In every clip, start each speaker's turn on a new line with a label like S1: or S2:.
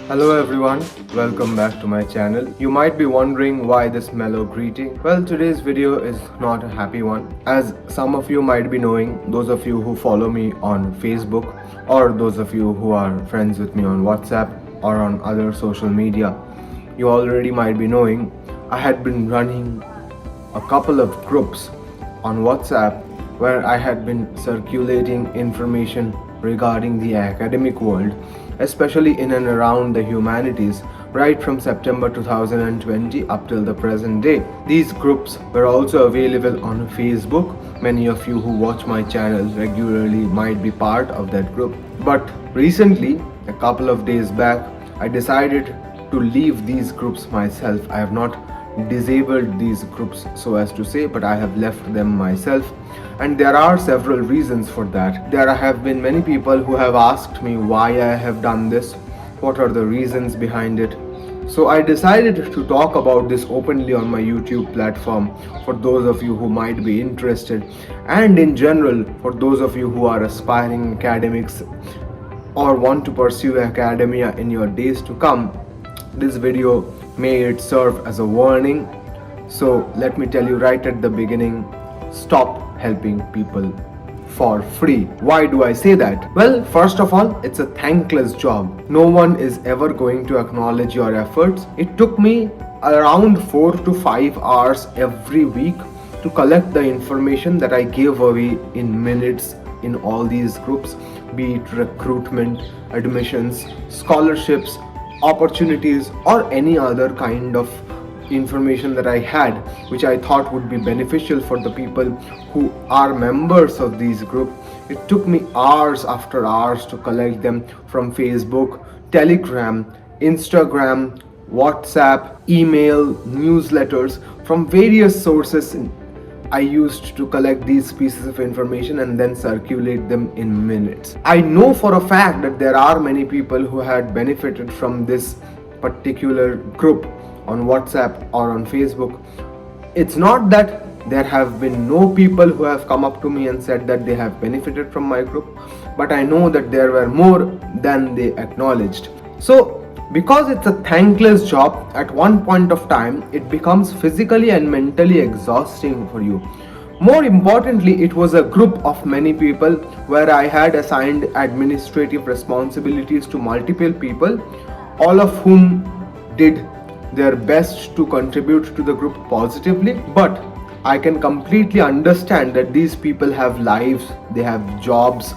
S1: Hello everyone, welcome back to my channel. You might be wondering why this mellow greeting. Well, today's video is not a happy one. As some of you might be knowing, those of you who follow me on Facebook or those of you who are friends with me on WhatsApp or on other social media, you already might be knowing I had been running a couple of groups on WhatsApp where I had been circulating information regarding the academic world, especially in and around the humanities, right from September 2020 up till the present day. These groups were also available on Facebook. Many of you who watch my channel regularly might be part of that group. But recently, a couple of days back, I decided to leave these groups myself. I have not disabled these groups so as to say, but I have left them myself, and there are several reasons for that. There have been many people who have asked me why I have done this, what are the reasons behind it. So I decided to talk about this openly on my YouTube platform for those of you who might be interested, and in general for those of you who are aspiring academics or want to pursue academia in your days to come. This video may it serve as a warning. So let me tell you right at the beginning, stop helping people for free. Why do I say that? Well, first of all, it's a thankless job. No one is ever going to acknowledge your efforts. It took me around 4 to 5 hours every week to collect the information that I gave away in minutes in all these groups, be it recruitment, admissions, scholarships, opportunities, or any other kind of information that I had which I thought would be beneficial for the people who are members of these groups. It took me hours after hours to collect them from Facebook, Telegram, Instagram, WhatsApp, email, newsletters, from various sources. I used to collect these pieces of information and then circulate them in minutes. I know for a fact that there are many people who had benefited from this particular group on WhatsApp or on Facebook. It's not that there have been no people who have come up to me and said that they have benefited from my group, but I know that there were more than they acknowledged. So because it's a thankless job, at one point of time it becomes physically and mentally exhausting for you. More importantly, it was a group of many people where I had assigned administrative responsibilities to multiple people, all of whom did their best to contribute to the group positively. But I can completely understand that these people have lives, they have jobs.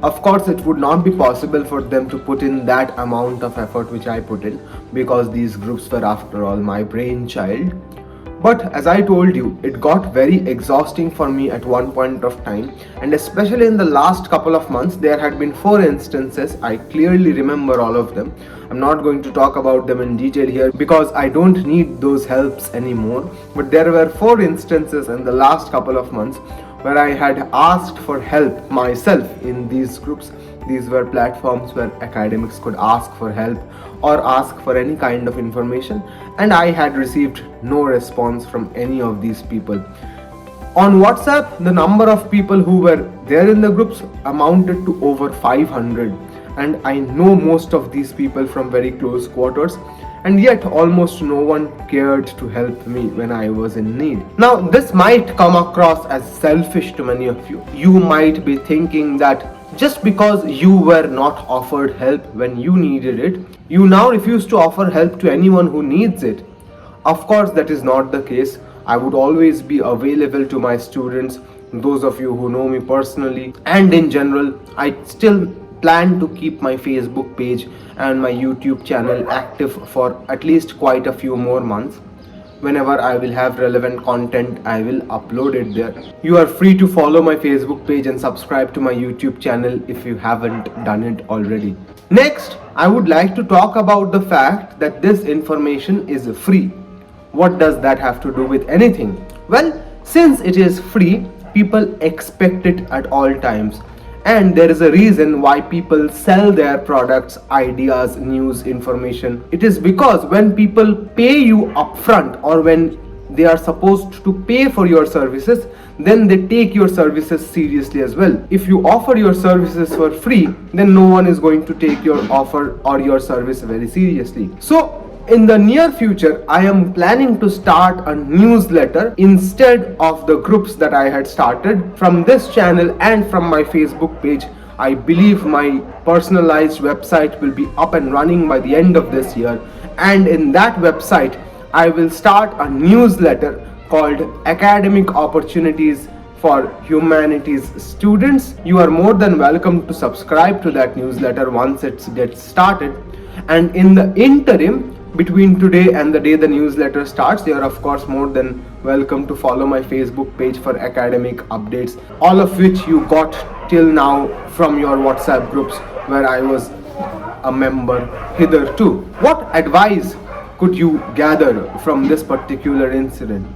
S1: Of course, it would not be possible for them to put in that amount of effort which I put in, because these groups were after all my brainchild. But as I told you, it got very exhausting for me at one point of time, and especially in the last couple of months there had been 4 instances. I clearly remember all of them. I'm not going to talk about them in detail here because I don't need those helps anymore, but there were 4 instances in the last couple of months where I had asked for help myself in these groups. These were platforms where academics could ask for help or ask for any kind of information, and I had received no response from any of these people. On WhatsApp, the number of people who were there in the groups amounted to over 500, and I know most of these people from very close quarters, and yet almost no one cared to help me when I was in need. Now, this might come across as selfish to many of you. You might be thinking that just because you were not offered help when you needed it, you now refuse to offer help to anyone who needs it. Of course, that is not the case. I would always be available to my students, those of you who know me personally, and in general, I still plan to keep my Facebook page and my YouTube channel active for at least quite a few more months. Whenever I will have relevant content, I will upload it there. You are free to follow my Facebook page and subscribe to my YouTube channel if you haven't done it already. Next, I would like to talk about the fact that this information is free. What does that have to do with anything? Well, since it is free, people expect it at all times. And there is a reason why people sell their products, ideas, news, information. It is because when people pay you upfront, or when they are supposed to pay for your services, then they take your services seriously as well. If you offer your services for free, then no one is going to take your offer or your service very seriously. So in the near future, I am planning to start a newsletter instead of the groups that I had started from this channel and from my Facebook page. I believe my personalized website will be up and running by the end of this year, and in that website I will start a newsletter called Academic Opportunities for Humanities Students. You are more than welcome to subscribe to that newsletter once it gets started, and in the interim between today and the day the newsletter starts, you are of course more than welcome to follow my Facebook page for academic updates, all of which you got till now from your WhatsApp groups where I was a member hitherto. What advice could you gather from this particular incident?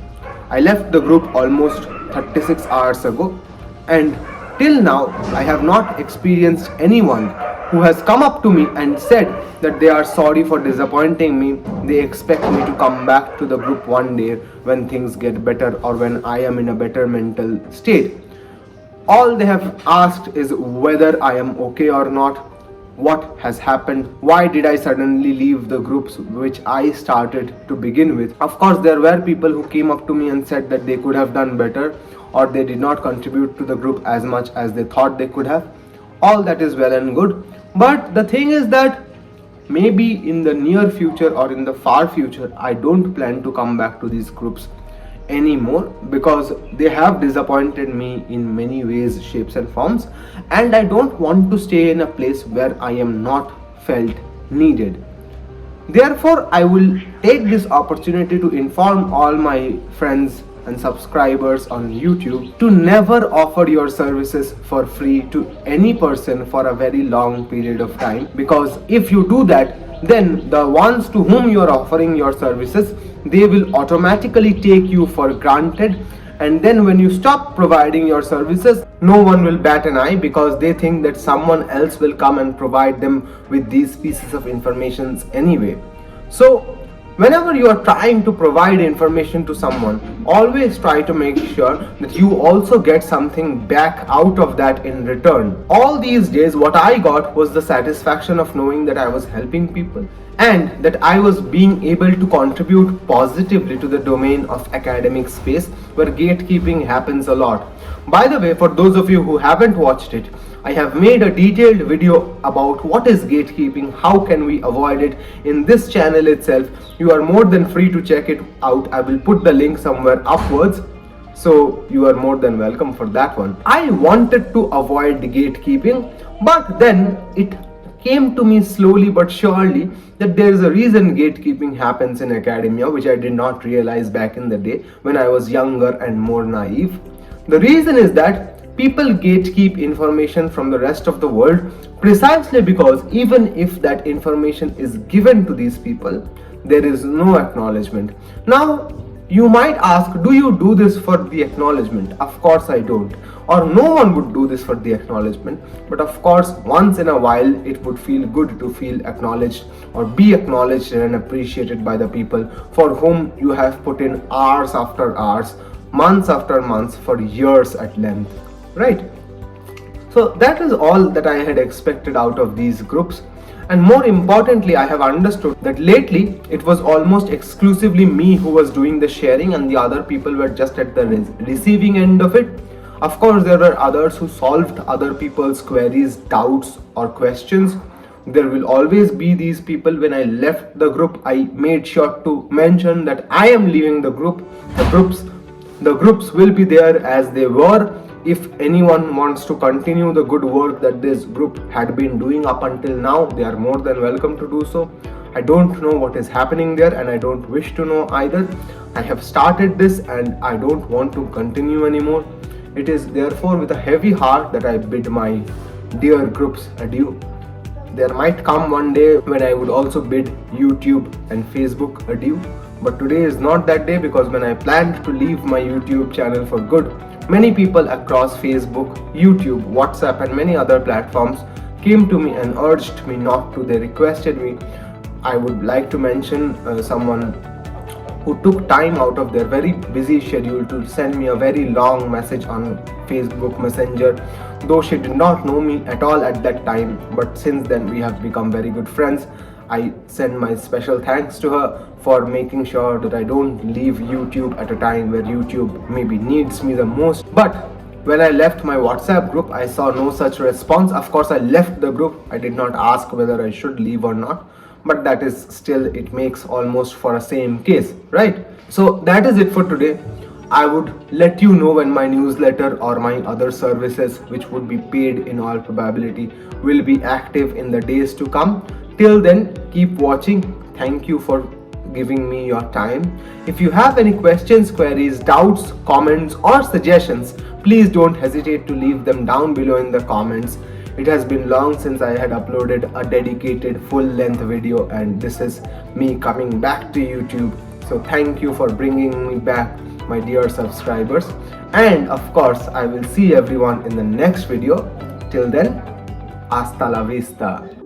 S1: I left the group almost 36 hours ago, and till now I have not experienced anyone who has come up to me and said that they are sorry for disappointing me. They expect me to come back to the group one day when things get better or when I am in a better mental state. All they have asked is whether I am okay or not, what has happened, why did I suddenly leave the groups which I started to begin with. Of course, there were people who came up to me and said that they could have done better, or they did not contribute to the group as much as they thought they could have. All that is well and good, but the thing is that maybe in the near future or in the far future, I don't plan to come back to these groups anymore, because they have disappointed me in many ways, shapes and forms, and I don't want to stay in a place where I am not felt needed. Therefore, I will take this opportunity to inform all my friends and subscribers on YouTube to never offer your services for free to any person for a very long period of time, because if you do that, then the ones to whom you are offering your services, they will automatically take you for granted, and then when you stop providing your services, no one will bat an eye, because they think that someone else will come and provide them with these pieces of information anyway. So whenever you are trying to provide information to someone, always try to make sure that you also get something back out of that in return. All these days, what I got was the satisfaction of knowing that I was helping people and that I was being able to contribute positively to the domain of academic space where gatekeeping happens a lot. By the way, for those of you who haven't watched it, I have made a detailed video about what is gatekeeping, how can we avoid it in this channel itself. You are more than free to check it out. I will put the link somewhere upwards, so you are more than welcome for that one. I wanted to avoid gatekeeping, but then it came to me slowly but surely that there is a reason gatekeeping happens in academia, which I did not realize back in the day when I was younger and more naive. The reason is that people gatekeep information from the rest of the world precisely because even if that information is given to these people, there is no acknowledgement. Now, you might ask, do you do this for the acknowledgement? Of course I don't. Or no one would do this for the acknowledgement. But of course, once in a while, it would feel good to feel acknowledged or be acknowledged and appreciated by the people for whom you have put in hours after hours, months after months, for years at length, right? So that is all that I had expected out of these groups. And more importantly, I have understood that lately it was almost exclusively me who was doing the sharing and the other people were just at the receiving end of it. Of course, there were others who solved other people's queries, doubts or questions. There will always be these people. When I left the group, I made sure to mention that I am leaving the group. The groups will be there as they were. If anyone wants to continue the good work that this group had been doing up until now, they are more than welcome to do so. I don't know what is happening there and I don't wish to know either. I have started this and I don't want to continue anymore. It is therefore with a heavy heart that I bid my dear groups adieu. There might come one day when I would also bid YouTube and Facebook adieu. But today is not that day, because when I planned to leave my YouTube channel for good, many people across Facebook, YouTube, WhatsApp and many other platforms came to me and urged me not to. They requested me. I would like to mention someone who took time out of their very busy schedule to send me a very long message on Facebook Messenger. Though she did not know me at all at that time, but since then we have become very good friends. I send my special thanks to her for making sure that I don't leave YouTube at a time where YouTube maybe needs me the most. But when I left my WhatsApp group, I saw no such response. Of course, I left the group. I did not ask whether I should leave or not, but that is still, it makes almost for a same case, right? So that is it for today. I would let you know when my newsletter or my other services, which would be paid in all probability, will be active in the days to come. Till then, keep watching. Thank you for giving me your time. If you have any questions, queries, doubts, comments or suggestions, please don't hesitate to leave them down below in the comments. It has been long since I had uploaded a dedicated full-length video, and this is me coming back to YouTube. So thank you for bringing me back, my dear subscribers. And of course, I will see everyone in the next video. Till then, hasta la vista.